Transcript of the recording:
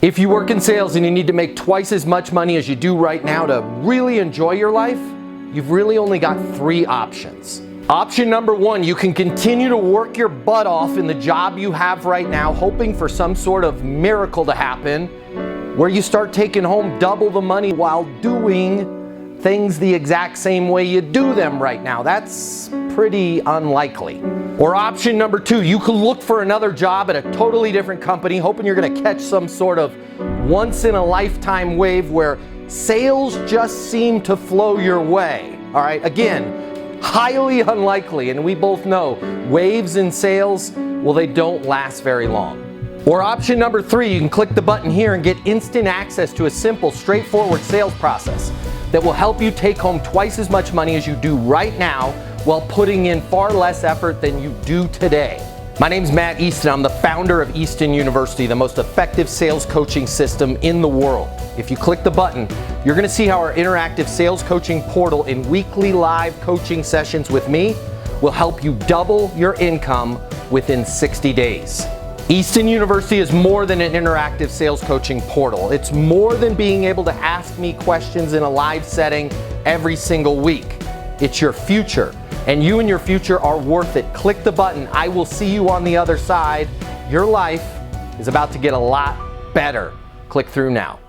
If you work in sales and you need to make twice as much money as you do right now to really enjoy your life, you've really only got 3 options. Option number 1, you can continue to work your butt off in the job you have right now, hoping for some sort of miracle to happen, where you start taking home double the money while doing things the exact same way you do them right now. That's pretty unlikely. Or option number 2, you could look for another job at a totally different company, hoping you're gonna catch some sort of once-in-a-lifetime wave where sales just seem to flow your way. All right, again, highly unlikely, and we both know waves in sales, well, they don't last very long. Or option number 3, you can click the button here and get instant access to a simple, straightforward sales process that will help you take home twice as much money as you do right now while putting in far less effort than you do today. My name's Matt Easton. I'm the founder of Easton University, the most effective sales coaching system in the world. If you click the button, you're gonna see how our interactive sales coaching portal and weekly live coaching sessions with me will help you double your income within 60 days. Easton University is more than an interactive sales coaching portal. It's more than being able to ask me questions in a live setting every single week. It's your future, and you and your future are worth it. Click the button. I will see you on the other side. Your life is about to get a lot better. Click through now.